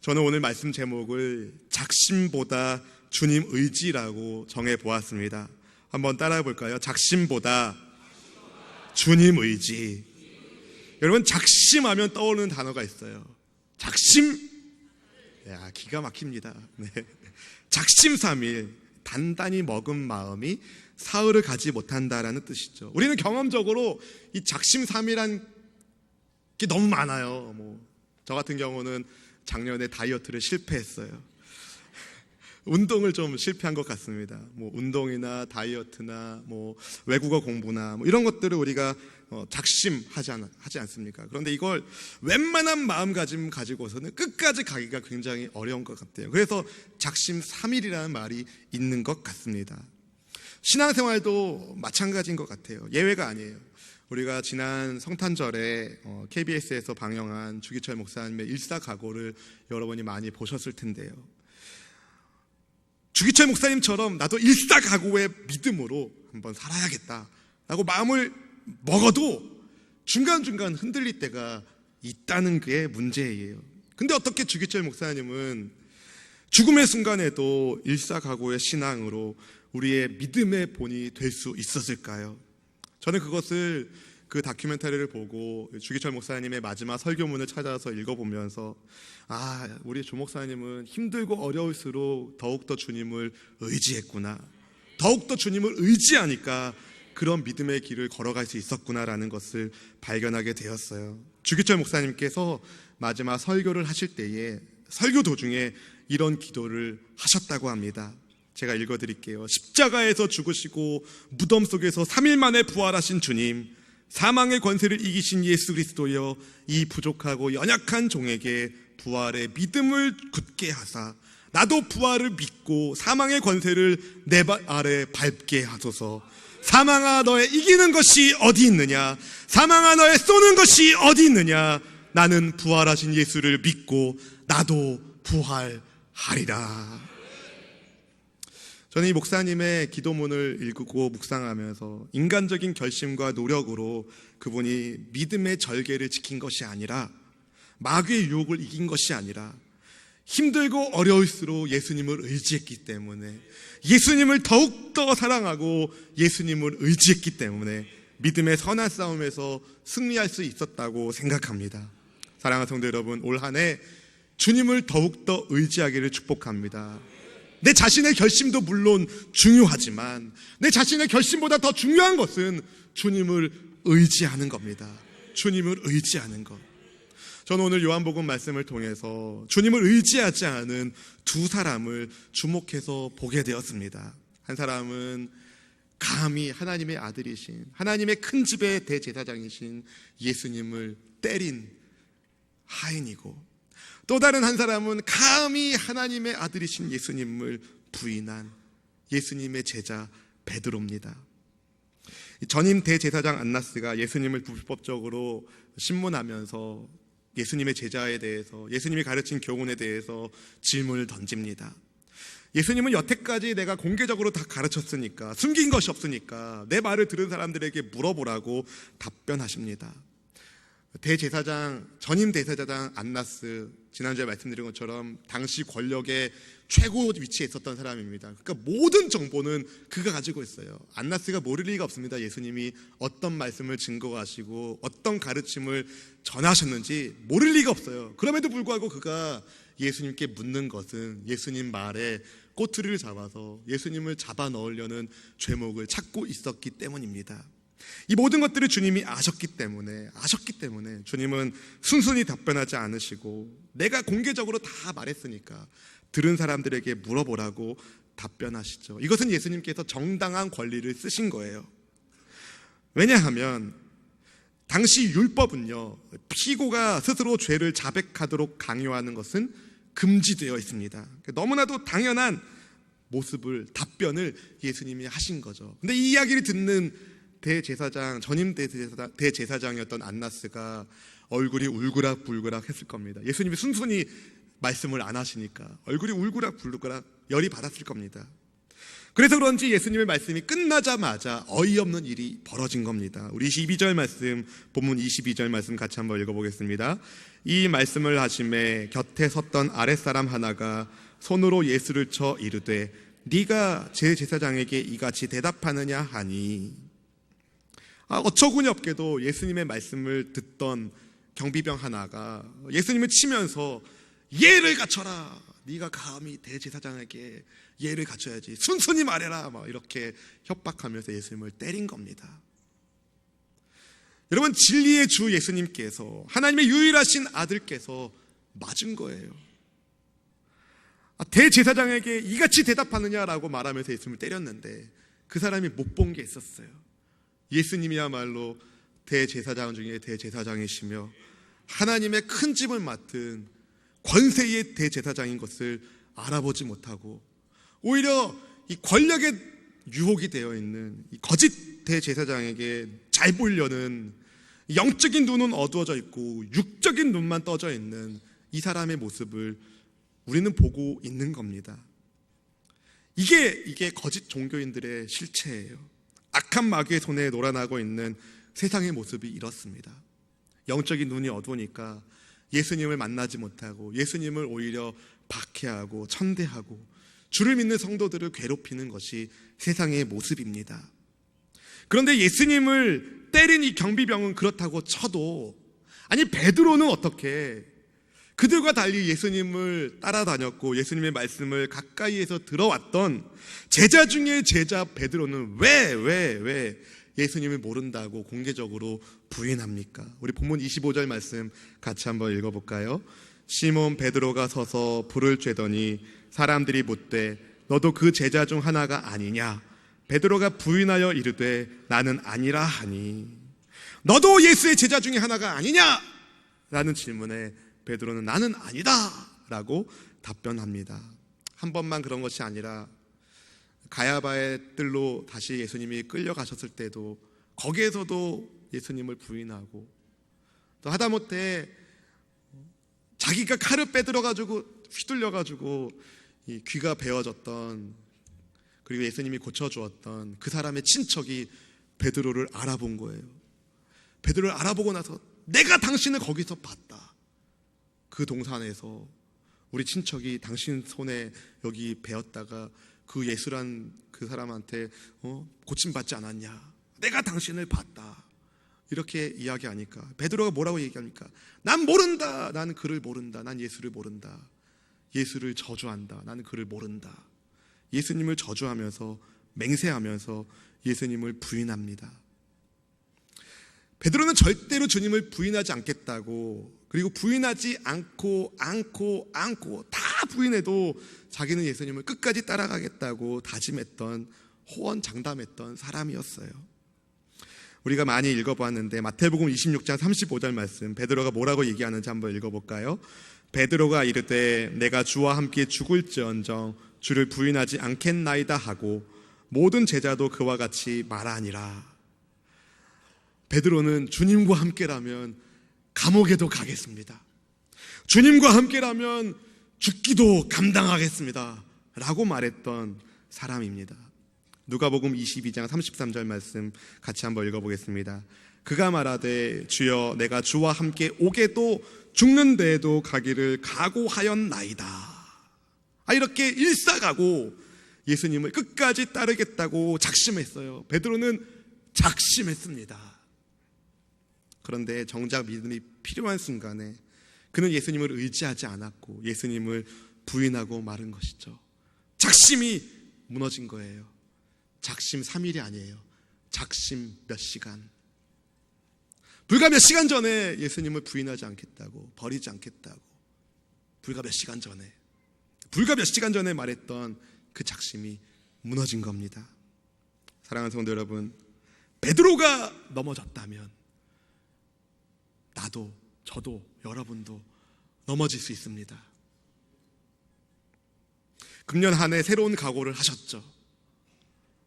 저는 오늘 말씀 제목을 작심보다 주님 의지라고 정해보았습니다. 한번 따라해 볼까요? 작심보다 주님 의지. 여러분, 작심하면 떠오르는 단어가 있어요. 작심? 야, 기가 막힙니다. 네. 작심삼일, 단단히 먹은 마음이 사흘을 가지 못한다라는 뜻이죠. 우리는 경험적으로 이 작심삼일한 게 너무 많아요. 저 같은 경우는 작년에 다이어트를 실패했어요. 운동을 좀 실패한 것 같습니다. 운동이나 다이어트나 외국어 공부나 이런 것들을 우리가 작심하지 않습니까? 그런데 이걸 웬만한 마음가짐 가지고서는 끝까지 가기가 굉장히 어려운 것 같아요. 그래서 작심삼일이라는 말이 있는 것 같습니다. 신앙생활도 마찬가지인 것 같아요. 예외가 아니에요. 우리가 지난 성탄절에 KBS에서 방영한 주기철 목사님의 일사각오를 여러분이 많이 보셨을 텐데요. 주기철 목사님처럼 나도 일사각오의 믿음으로 한번 살아야겠다라고 마음을 먹어도 중간중간 흔들릴 때가 있다는 게 문제예요. 근데 어떻게 주기철 목사님은 죽음의 순간에도 일사각오의 신앙으로 우리의 믿음의 본이 될 수 있었을까요? 저는 그것을 그 다큐멘터리를 보고 주기철 목사님의 마지막 설교문을 찾아서 읽어보면서 우리 조 목사님은 힘들고 어려울수록 더욱더 주님을 의지했구나, 더욱더 주님을 의지하니까 그런 믿음의 길을 걸어갈 수 있었구나라는 것을 발견하게 되었어요. 주기철 목사님께서 마지막 설교를 하실 때에 설교 도중에 이런 기도를 하셨다고 합니다. 제가 읽어드릴게요. 십자가에서 죽으시고 무덤 속에서 3일 만에 부활하신 주님, 사망의 권세를 이기신 예수 그리스도여, 이 부족하고 연약한 종에게 부활의 믿음을 굳게 하사 나도 부활을 믿고 사망의 권세를 내 발 아래 밟게 하소서. 사망아, 너의 이기는 것이 어디 있느냐? 사망아, 너의 쏘는 것이 어디 있느냐? 나는 부활하신 예수를 믿고 나도 부활하리라. 저는 이 목사님의 기도문을 읽고 묵상하면서 인간적인 결심과 노력으로 그분이 믿음의 절개를 지킨 것이 아니라, 마귀의 유혹을 이긴 것이 아니라, 힘들고 어려울수록 예수님을 의지했기 때문에, 예수님을 더욱더 사랑하고 예수님을 의지했기 때문에 믿음의 선한 싸움에서 승리할 수 있었다고 생각합니다. 사랑하는 성도 여러분, 올 한 해 주님을 더욱더 의지하기를 축복합니다. 내 자신의 결심도 물론 중요하지만 내 자신의 결심보다 더 중요한 것은 주님을 의지하는 겁니다. 주님을 의지하는 것. 저는 오늘 요한복음 말씀을 통해서 주님을 의지하지 않은 두 사람을 주목해서 보게 되었습니다. 한 사람은 감히 하나님의 아들이신, 하나님의 큰 집의 대제사장이신 예수님을 때린 하인이고, 또 다른 한 사람은 감히 하나님의 아들이신 예수님을 부인한 예수님의 제자 베드로입니다. 전임 대제사장 안나스가 예수님을 불법적으로 신문하면서 예수님의 제자에 대해서, 예수님이 가르친 교훈에 대해서 질문을 던집니다. 예수님은 여태까지 내가 공개적으로 다 가르쳤으니까, 숨긴 것이 없으니까 내 말을 들은 사람들에게 물어보라고 답변하십니다. 전임 대제사장 안나스, 지난주에 말씀드린 것처럼 당시 권력의 최고 위치에 있었던 사람입니다. 그러니까 모든 정보는 그가 가지고 있어요. 안나스가 모를 리가 없습니다. 예수님이 어떤 말씀을 증거하시고 어떤 가르침을 전하셨는지 모를 리가 없어요. 그럼에도 불구하고 그가 예수님께 묻는 것은 예수님 말에 꼬투리를 잡아서 예수님을 잡아 넣으려는 죄목을 찾고 있었기 때문입니다. 이 모든 것들을 주님이 아셨기 때문에 주님은 순순히 답변하지 않으시고, 내가 공개적으로 다 말했으니까 들은 사람들에게 물어보라고 답변하시죠. 이것은 예수님께서 정당한 권리를 쓰신 거예요. 왜냐하면 당시 율법은요, 피고가 스스로 죄를 자백하도록 강요하는 것은 금지되어 있습니다. 너무나도 당연한 답변을 예수님이 하신 거죠. 근데 이 이야기를 듣는 전임 대제사장이었던 안나스가 얼굴이 울그락불그락 했을 겁니다. 예수님이 순순히 말씀을 안 하시니까 얼굴이 울그락불그락 열이 받았을 겁니다. 그래서 그런지 예수님의 말씀이 끝나자마자 어이없는 일이 벌어진 겁니다. 우리 12절 말씀, 본문 22절 말씀 같이 한번 읽어보겠습니다. 이 말씀을 하심에 곁에 섰던 아랫사람 하나가 손으로 예수를 쳐 이르되 네가 제사장에게 이같이 대답하느냐 하니, 어처구니 없게도 예수님의 말씀을 듣던 경비병 하나가 예수님을 치면서 예를 갖춰라, 네가 감히 대제사장에게 예를 갖춰야지, 순순히 말해라, 막 이렇게 협박하면서 예수님을 때린 겁니다. 여러분, 진리의 주 예수님께서, 하나님의 유일하신 아들께서 맞은 거예요. 대제사장에게 이같이 대답하느냐라고 말하면서 예수님을 때렸는데 그 사람이 못 본 게 있었어요. 예수님이야말로 대제사장 중에 대제사장이시며 하나님의 큰 짐을 맡은 권세의 대제사장인 것을 알아보지 못하고 오히려 이 권력에 유혹이 되어 있는 이 거짓 대제사장에게 잘 보이려는, 영적인 눈은 어두워져 있고 육적인 눈만 떠져 있는 이 사람의 모습을 우리는 보고 있는 겁니다. 이게 거짓 종교인들의 실체예요. 악한 마귀의 손에 놀아나고 있는 세상의 모습이 이렇습니다. 영적인 눈이 어두우니까 예수님을 만나지 못하고 예수님을 오히려 박해하고 천대하고 주를 믿는 성도들을 괴롭히는 것이 세상의 모습입니다. 그런데 예수님을 때린 이 경비병은 그렇다고 쳐도, 아니 베드로는 어떻게 그들과 달리 예수님을 따라다녔고 예수님의 말씀을 가까이에서 들어왔던 제자 중에 제자 베드로는 왜 예수님을 모른다고 공개적으로 부인합니까? 우리 본문 25절 말씀 같이 한번 읽어볼까요? 시몬 베드로가 서서 불을 쬐더니 사람들이 묻되 너도 그 제자 중 하나가 아니냐? 베드로가 부인하여 이르되 나는 아니라 하니, 너도 예수의 제자 중에 하나가 아니냐? 라는 질문에 베드로는 나는 아니다 라고 답변합니다. 한 번만 그런 것이 아니라 가야바의 뜰로 다시 예수님이 끌려가셨을 때도 거기에서도 예수님을 부인하고, 또 하다못해 자기가 칼을 빼들어가지고 휘둘려가지고 이 귀가 베어졌던, 그리고 예수님이 고쳐주었던 그 사람의 친척이 베드로를 알아본 거예요. 베드로를 알아보고 나서 내가 당신을 거기서 봤다, 그 동산에서 우리 친척이 당신 손에 여기 베었다가 그 예수란 그 사람한테 고침받지 않았냐, 내가 당신을 봤다, 이렇게 이야기하니까 베드로가 뭐라고 얘기합니까? 난 모른다, 나는 그를 모른다, 난 예수를 모른다, 예수를 저주한다, 나는 그를 모른다. 예수님을 저주하면서 맹세하면서 예수님을 부인합니다. 베드로는 절대로 주님을 부인하지 않겠다고, 그리고 부인하지 않고 다 부인해도 자기는 예수님을 끝까지 따라가겠다고 다짐했던, 호언장담했던 사람이었어요. 우리가 많이 읽어보았는데 마태복음 26장 35절 말씀, 베드로가 뭐라고 얘기하는지 한번 읽어볼까요? 베드로가 이르되 내가 주와 함께 죽을지언정 주를 부인하지 않겠나이다 하고 모든 제자도 그와 같이 말하니라. 베드로는 주님과 함께라면 감옥에도 가겠습니다, 주님과 함께라면 죽기도 감당하겠습니다 라고 말했던 사람입니다. 누가복음 22장 33절 말씀 같이 한번 읽어보겠습니다. 그가 말하되 주여 내가 주와 함께 오게도 죽는 데에도 가기를 각오하였나이다. 이렇게 일사가고 예수님을 끝까지 따르겠다고 작심했어요. 베드로는 작심했습니다. 그런데 정작 믿음이 필요한 순간에 그는 예수님을 의지하지 않았고 예수님을 부인하고 마른 것이죠. 작심이 무너진 거예요. 작심 3일이 아니에요. 작심 몇 시간. 불과 몇 시간 전에 예수님을 부인하지 않겠다고, 버리지 않겠다고, 불과 몇 시간 전에 말했던 그 작심이 무너진 겁니다. 사랑하는 성도 여러분, 베드로가 넘어졌다면 나도, 저도, 여러분도 넘어질 수 있습니다. 금년 한 해 새로운 각오를 하셨죠?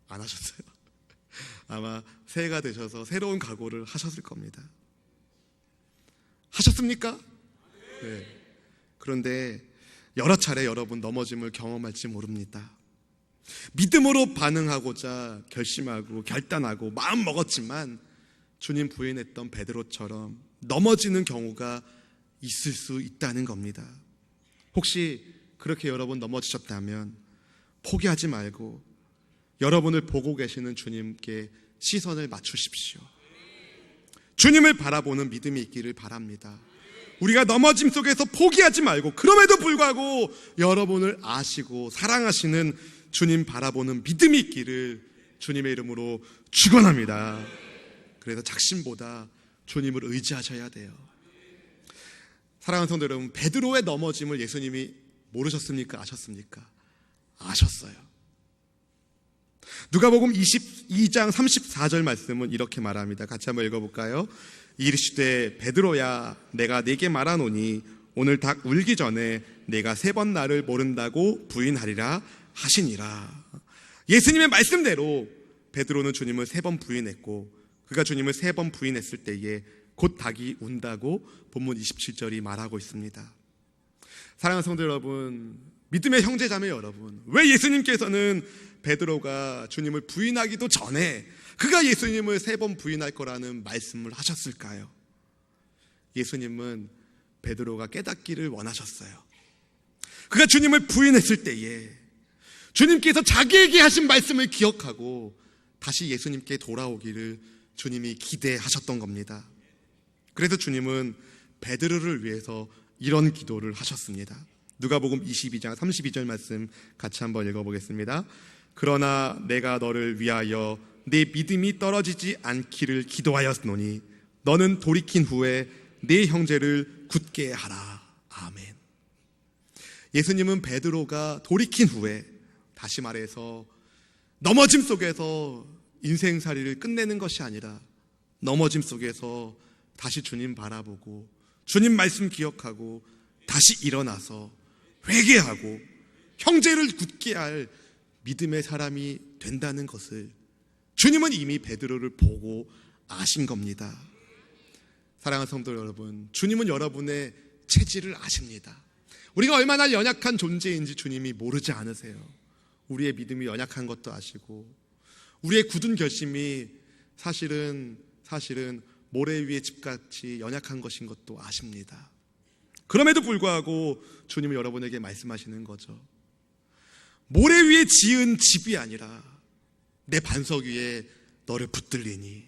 안 하셨어요? 아마 새해가 되셔서 새로운 각오를 하셨을 겁니다. 하셨습니까? 네. 그런데 여러 차례 여러분 넘어짐을 경험할지 모릅니다. 믿음으로 반응하고자 결심하고 결단하고 마음 먹었지만 주님 부인했던 베드로처럼 넘어지는 경우가 있을 수 있다는 겁니다. 혹시 그렇게 여러분 넘어지셨다면 포기하지 말고 여러분을 보고 계시는 주님께 시선을 맞추십시오. 주님을 바라보는 믿음이 있기를 바랍니다. 우리가 넘어짐 속에서 포기하지 말고 그럼에도 불구하고 여러분을 아시고 사랑하시는 주님 바라보는 믿음이 있기를 주님의 이름으로 축원합니다. 그래서 작심보다 주님을 의지하셔야 돼요. 사랑하는 성도 여러분, 베드로의 넘어짐을 예수님이 모르셨습니까? 아셨습니까? 아셨어요. 누가복음 22장 34절 말씀은 이렇게 말합니다. 같이 한번 읽어볼까요? 이르시되 베드로야 내가 네게 말하노니 오늘 닭 울기 전에 내가 3번 나를 모른다고 부인하리라 하시니라. 예수님의 말씀대로 베드로는 주님을 3번 부인했고 그가 주님을 3번 부인했을 때에 곧 닭이 운다고 본문 27절이 말하고 있습니다. 사랑하는 성도 여러분, 믿음의 형제자매 여러분, 왜 예수님께서는 베드로가 주님을 부인하기도 전에 그가 예수님을 3번 부인할 거라는 말씀을 하셨을까요? 예수님은 베드로가 깨닫기를 원하셨어요. 그가 주님을 부인했을 때에 주님께서 자기에게 하신 말씀을 기억하고 다시 예수님께 돌아오기를 주님이 기대하셨던 겁니다. 그래서 주님은 베드로를 위해서 이런 기도를 하셨습니다. 누가복음 22장 32절 말씀 같이 한번 읽어보겠습니다. 그러나 내가 너를 위하여 내 믿음이 떨어지지 않기를 기도하였노니 너는 돌이킨 후에 네 형제를 굳게 하라. 아멘. 예수님은 베드로가 돌이킨 후에, 다시 말해서 넘어짐 속에서 인생살이를 끝내는 것이 아니라 넘어짐 속에서 다시 주님 바라보고 주님 말씀 기억하고 다시 일어나서 회개하고 형제를 굳게 할 믿음의 사람이 된다는 것을 주님은 이미 베드로를 보고 아신 겁니다. 사랑하는 성도 여러분, 주님은 여러분의 체질을 아십니다. 우리가 얼마나 연약한 존재인지 주님이 모르지 않으세요. 우리의 믿음이 연약한 것도 아시고 우리의 굳은 결심이 사실은 모래 위의 집같이 연약한 것인 것도 아십니다. 그럼에도 불구하고 주님은 여러분에게 말씀하시는 거죠. 모래 위에 지은 집이 아니라 내 반석 위에 너를 붙들리니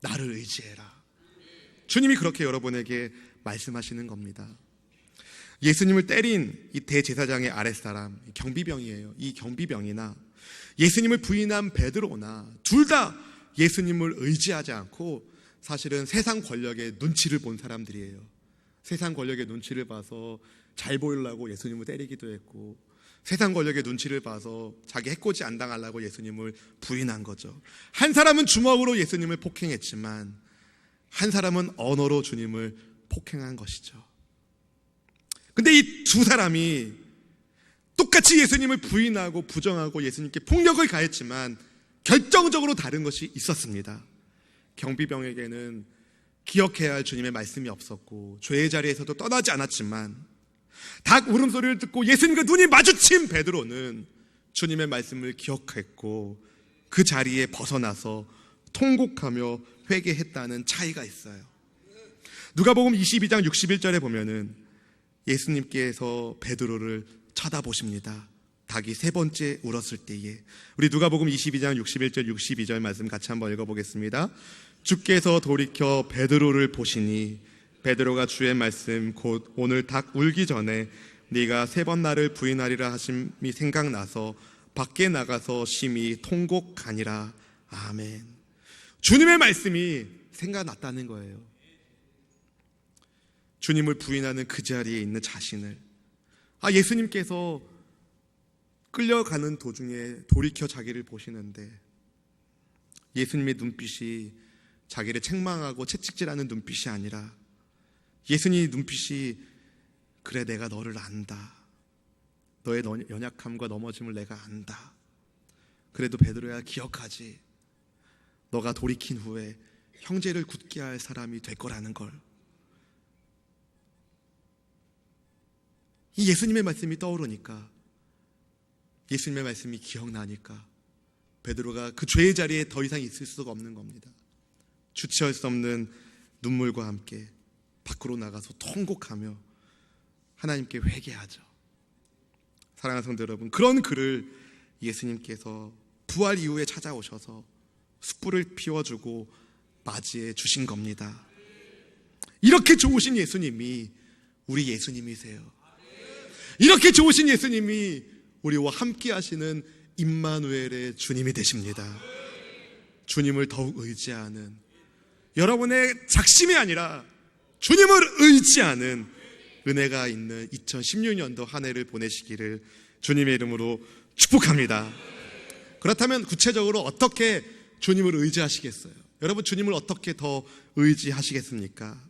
나를 의지해라. 주님이 그렇게 여러분에게 말씀하시는 겁니다. 예수님을 때린 이 대제사장의 아랫사람, 경비병이에요. 이 경비병이나 예수님을 부인한 베드로나 둘 다 예수님을 의지하지 않고 사실은 세상 권력의 눈치를 본 사람들이에요. 세상 권력의 눈치를 봐서 잘 보이려고 예수님을 때리기도 했고 세상 권력의 눈치를 봐서 자기 해코지 안 당하려고 예수님을 부인한 거죠. 한 사람은 주먹으로 예수님을 폭행했지만 한 사람은 언어로 주님을 폭행한 것이죠. 근데 이 두 사람이 똑같이 예수님을 부인하고 부정하고 예수님께 폭력을 가했지만 결정적으로 다른 것이 있었습니다. 경비병에게는 기억해야 할 주님의 말씀이 없었고 죄의 자리에서도 떠나지 않았지만 닭 울음소리를 듣고 예수님과 눈이 마주친 베드로는 주님의 말씀을 기억했고 그 자리에 벗어나서 통곡하며 회개했다는 차이가 있어요. 누가복음 22장 61절에 보면은 예수님께서 베드로를 쳐다보십니다. 닭이 3번째 울었을 때에. 우리 누가복음 22장 61절 62절 말씀 같이 한번 읽어보겠습니다. 주께서 돌이켜 베드로를 보시니 베드로가 주의 말씀 곧 오늘 닭 울기 전에 네가 3번 나를 부인하리라 하심이 생각나서 밖에 나가서 심히 통곡하니라. 아멘. 주님의 말씀이 생각났다는 거예요. 주님을 부인하는 그 자리에 있는 자신을. 예수님께서 끌려가는 도중에 돌이켜 자기를 보시는데 예수님의 눈빛이 자기를 책망하고 채찍질하는 눈빛이 아니라 예수님의 눈빛이 그래 내가 너를 안다. 너의 연약함과 넘어짐을 내가 안다. 그래도 베드로야 기억하지. 너가 돌이킨 후에 형제를 굳게 할 사람이 될 거라는 걸. 이 예수님의 말씀이 떠오르니까 예수님의 말씀이 기억나니까 베드로가 그 죄의 자리에 더 이상 있을 수가 없는 겁니다. 주체할 수 없는 눈물과 함께 밖으로 나가서 통곡하며 하나님께 회개하죠. 사랑하는 성도 여러분, 그런 그를 예수님께서 부활 이후에 찾아오셔서 숯불을 피워주고 맞이해 주신 겁니다. 이렇게 좋으신 예수님이 우리 예수님이세요. 이렇게 좋으신 예수님이 우리와 함께 하시는 임마누엘의 주님이 되십니다. 주님을 더욱 의지하는, 여러분의 작심이 아니라 주님을 의지하는 은혜가 있는 2016년도 한 해를 보내시기를 주님의 이름으로 축복합니다. 그렇다면 구체적으로 어떻게 주님을 의지하시겠어요? 여러분, 주님을 어떻게 더 의지하시겠습니까?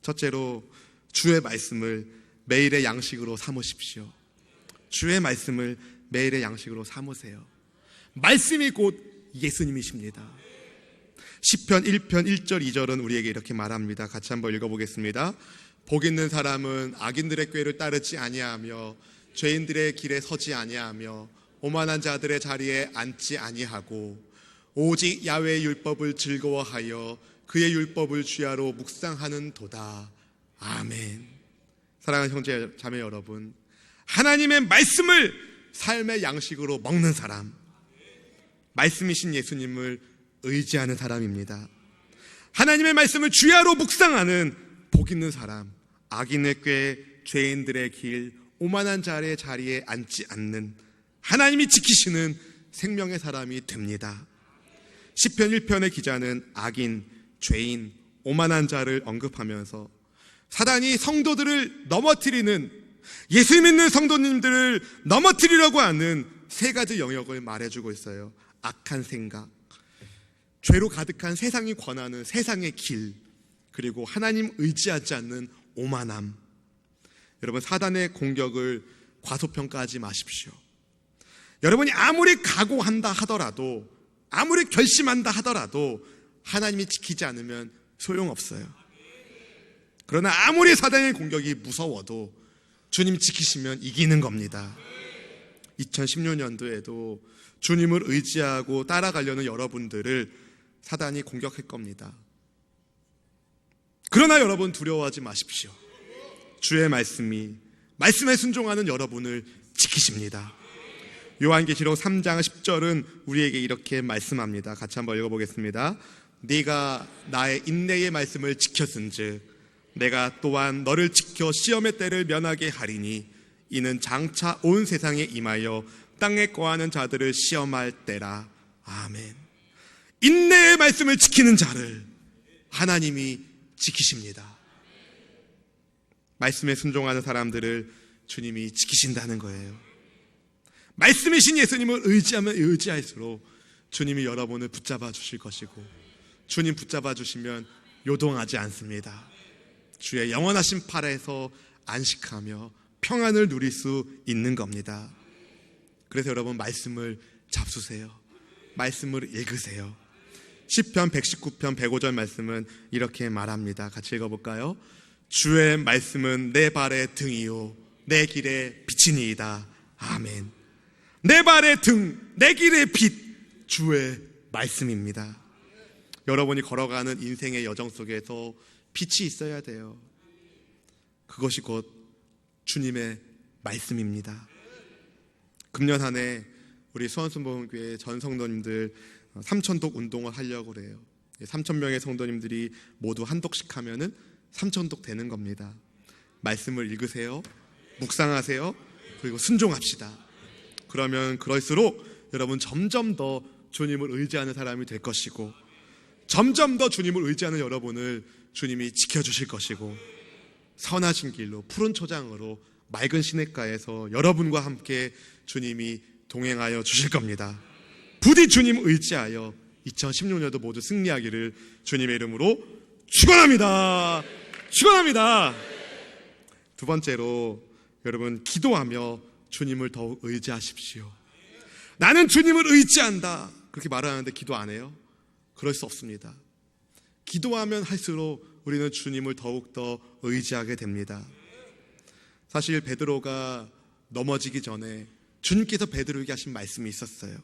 첫째로 주의 말씀을 매일의 양식으로 삼으십시오. 주의 말씀을 매일의 양식으로 삼으세요. 말씀이 곧 예수님이십니다. 시편 1편 1절 2절은 우리에게 이렇게 말합니다. 같이 한번 읽어보겠습니다. 복 있는 사람은 악인들의 꾀를 따르지 아니하며 죄인들의 길에 서지 아니하며 오만한 자들의 자리에 앉지 아니하고 오직 야훼의 율법을 즐거워하여 그의 율법을 주야로 묵상하는 도다. 아멘. 사랑하는 형제 자매 여러분, 하나님의 말씀을 삶의 양식으로 먹는 사람, 말씀이신 예수님을 의지하는 사람입니다. 하나님의 말씀을 주야로 묵상하는 복 있는 사람, 악인의 꾀, 죄인들의 길, 오만한 자의 자리에 앉지 않는 하나님이 지키시는 생명의 사람이 됩니다. 시편 1편의 기자는 악인, 죄인, 오만한 자를 언급하면서 사단이 성도들을 넘어뜨리는, 예수 믿는 성도님들을 넘어뜨리려고 하는 세 가지 영역을 말해주고 있어요. 악한 생각, 죄로 가득한 세상이 권하는 세상의 길, 그리고 하나님 의지하지 않는 오만함. 여러분, 사단의 공격을 과소평가하지 마십시오. 여러분이 아무리 각오한다 하더라도, 아무리 결심한다 하더라도 하나님이 지키지 않으면 소용없어요. 그러나 아무리 사단의 공격이 무서워도 주님 지키시면 이기는 겁니다. 2016년도에도 주님을 의지하고 따라가려는 여러분들을 사단이 공격할 겁니다. 그러나 여러분, 두려워하지 마십시오. 주의 말씀에 순종하는 여러분을 지키십니다. 요한계시록 3장 10절은 우리에게 이렇게 말씀합니다. 같이 한번 읽어보겠습니다. 네가 나의 인내의 말씀을 지켰은즉 내가 또한 너를 지켜 시험의 때를 면하게 하리니 이는 장차 온 세상에 임하여 땅에 거하는 자들을 시험할 때라. 아멘. 인내의 말씀을 지키는 자를 하나님이 지키십니다. 말씀에 순종하는 사람들을 주님이 지키신다는 거예요. 말씀이신 예수님을 의지하면 의지할수록 주님이 여러분을 붙잡아 주실 것이고, 주님 붙잡아 주시면 요동하지 않습니다. 주의 영원하신 팔에서 안식하며 평안을 누릴 수 있는 겁니다. 그래서 여러분, 말씀을 잡수세요. 말씀을 읽으세요. 시편 119편 105절 말씀은 이렇게 말합니다. 같이 읽어볼까요? 주의 말씀은 내 발의 등이요 내 길의 빛이니이다. 아멘. 내 발의 등, 내 길의 빛, 주의 말씀입니다. 여러분이 걸어가는 인생의 여정 속에서 빛이 있어야 돼요. 그것이 곧 주님의 말씀입니다. 금년 한 해 우리 수원순복음교회 전 성도님들 3,000독 운동을 하려고 그래요. 3,000명의 성도님들이 모두 한 독씩 하면은 3,000독 되는 겁니다. 말씀을 읽으세요. 묵상하세요. 그리고 순종합시다. 그러면 그럴수록 여러분 점점 더 주님을 의지하는 사람이 될 것이고, 점점 더 주님을 의지하는 여러분을 주님이 지켜주실 것이고, 선하신 길로 푸른 초장으로 맑은 시냇가에서 여러분과 함께 주님이 동행하여 주실 겁니다. 부디 주님 의지하여 2016년도 모두 승리하기를 주님의 이름으로 축원합니다. 축원합니다. 두 번째로 여러분, 기도하며 주님을 더욱 의지하십시오. 나는 주님을 의지한다 그렇게 말하는데 기도 안 해요? 그럴 수 없습니다. 기도하면 할수록 우리는 주님을 더욱더 의지하게 됩니다. 사실 베드로가 넘어지기 전에 주님께서 베드로에게 하신 말씀이 있었어요.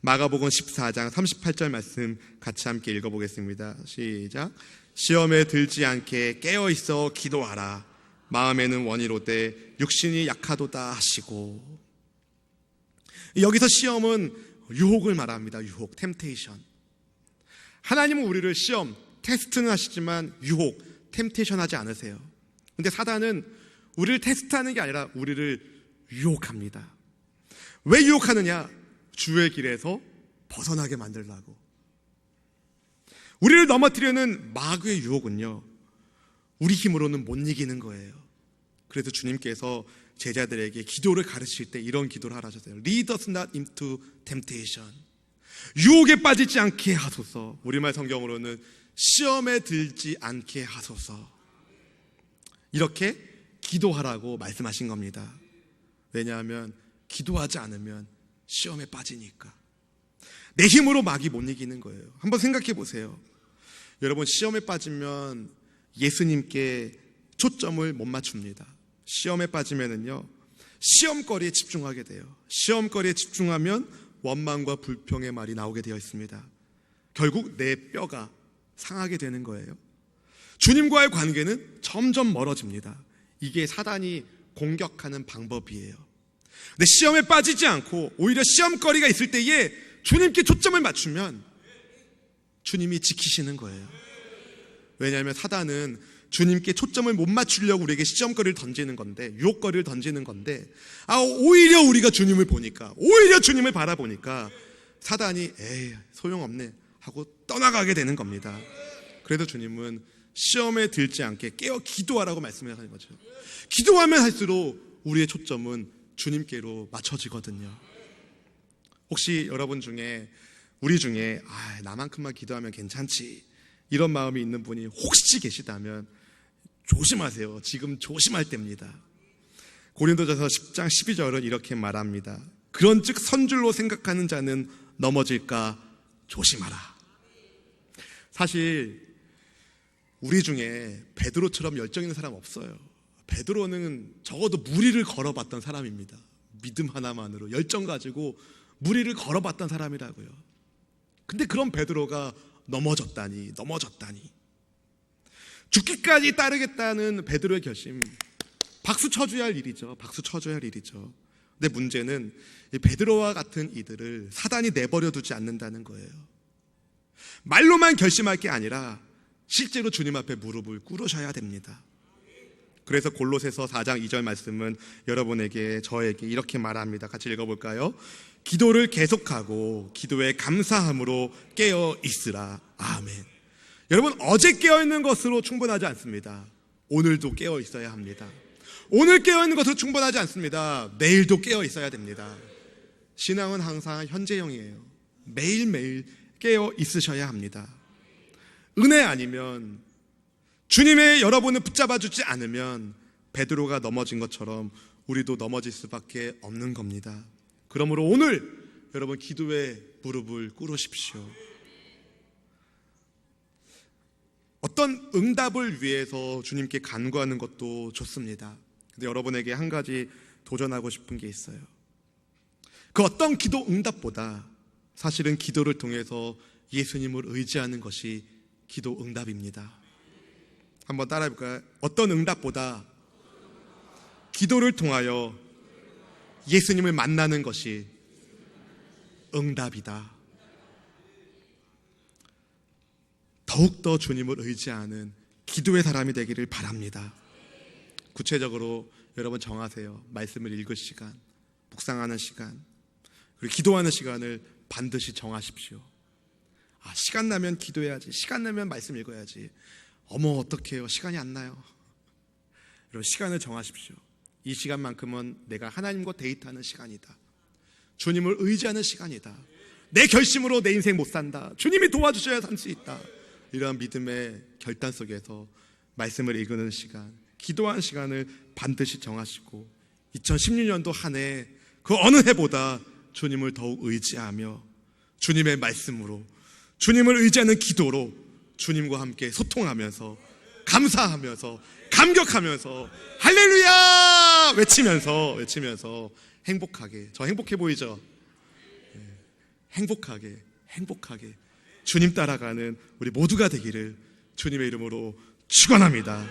마가복음 14장 38절 말씀 같이 함께 읽어보겠습니다. 시작. 시험에 들지 않게 깨어있어 기도하라. 마음에는 원이로되 육신이 약하도다 하시고. 여기서 시험은 유혹을 말합니다. 유혹, 템테이션. 하나님은 우리를 시험, 테스트는 하시지만 유혹, 템테이션 하지 않으세요. 근데 사단은 우리를 테스트하는 게 아니라 우리를 유혹합니다. 왜 유혹하느냐? 주의 길에서 벗어나게 만들려고. 우리를 넘어뜨리는 마귀의 유혹은요, 우리 힘으로는 못 이기는 거예요. 그래서 주님께서 제자들에게 기도를 가르칠 때 이런 기도를 하라셨어요. Lead us not into temptation. 유혹에 빠지지 않게 하소서. 우리말 성경으로는 시험에 들지 않게 하소서. 이렇게 기도하라고 말씀하신 겁니다. 왜냐하면 기도하지 않으면 시험에 빠지니까. 내 힘으로 마귀 못 이기는 거예요. 한번 생각해 보세요. 여러분, 시험에 빠지면 예수님께 초점을 못 맞춥니다. 시험에 빠지면은요, 시험거리에 집중하게 돼요. 시험거리에 집중하면 원망과 불평의 말이 나오게 되어 있습니다. 결국 내 뼈가 상하게 되는 거예요. 주님과의 관계는 점점 멀어집니다. 이게 사단이 공격하는 방법이에요. 근데 시험에 빠지지 않고 오히려 시험거리가 있을 때에 주님께 초점을 맞추면 주님이 지키시는 거예요. 왜냐하면 사단은 주님께 초점을 못 맞추려고 우리에게 시험거리를 던지는 건데, 유혹거리를 던지는 건데, 오히려 우리가 주님을 보니까, 오히려 주님을 바라보니까 사단이 에이 소용없네 하고 떠나가게 되는 겁니다. 그래서 주님은 시험에 들지 않게 깨어 기도하라고 말씀을 하는 거죠. 기도하면 할수록 우리의 초점은 주님께로 맞춰지거든요. 혹시 여러분 중에, 우리 중에 나만큼만 기도하면 괜찮지, 이런 마음이 있는 분이 혹시 계시다면 조심하세요. 지금 조심할 때입니다. 고린도전서 10장 12절은 이렇게 말합니다. 그런즉 선줄로 생각하는 자는 넘어질까 조심하라. 사실 우리 중에 베드로처럼 열정 있는 사람 없어요. 베드로는 적어도 무리를 걸어봤던 사람입니다. 믿음 하나만으로 열정 가지고 무리를 걸어봤던 사람이라고요. 근데 그런 베드로가 넘어졌다니. 죽기까지 따르겠다는 베드로의 결심, 박수 쳐줘야 할 일이죠. 근데 문제는 이 베드로와 같은 이들을 사단이 내버려 두지 않는다는 거예요. 말로만 결심할 게 아니라 실제로 주님 앞에 무릎을 꿇으셔야 됩니다. 그래서 골로새서 4장 2절 말씀은 여러분에게, 저에게 이렇게 말합니다. 같이 읽어볼까요? 기도를 계속하고 기도에 감사함으로 깨어 있으라. 아멘. 여러분, 어제 깨어 있는 것으로 충분하지 않습니다. 오늘도 깨어 있어야 합니다. 오늘 깨어 있는 것으로 충분하지 않습니다. 내일도 깨어 있어야 됩니다. 신앙은 항상 현재형이에요. 매일매일 깨어 있으셔야 합니다. 은혜 아니면, 주님의 여러분을 붙잡아 주지 않으면 베드로가 넘어진 것처럼 우리도 넘어질 수밖에 없는 겁니다. 그러므로 오늘 여러분 기도에 무릎을 꿇으십시오. 어떤 응답을 위해서 주님께 간구하는 것도 좋습니다. 근데 여러분에게 한 가지 도전하고 싶은 게 있어요. 그 어떤 기도 응답보다 사실은 기도를 통해서 예수님을 의지하는 것이 기도 응답입니다. 한번 따라해볼까요? 어떤 응답보다 기도를 통하여 예수님을 만나는 것이 응답이다. 더욱더 주님을 의지하는 기도의 사람이 되기를 바랍니다. 구체적으로 여러분 정하세요. 말씀을 읽을 시간, 묵상하는 시간, 그리고 기도하는 시간을 반드시 정하십시오. 시간 나면 기도해야지, 시간 나면 말씀 읽어야지. 어머 어떡해요, 시간이 안 나요. 여러분, 시간을 정하십시오. 이 시간만큼은 내가 하나님과 데이트하는 시간이다. 주님을 의지하는 시간이다. 내 결심으로 내 인생 못 산다. 주님이 도와주셔야 살 수 있다. 이러한 믿음의 결단 속에서 말씀을 읽는 시간, 기도하는 시간을 반드시 정하시고 2016년도 한 해 그 어느 해보다 주님을 더욱 의지하며 주님의 말씀으로, 주님을 의지하는 기도로 주님과 함께 소통하면서, 감사하면서, 감격하면서 할렐루야 할렐루야 외치면서 행복하게, 저 행복해 보이죠? 행복하게 주님 따라가는 우리 모두가 되기를 주님의 이름으로 축원합니다.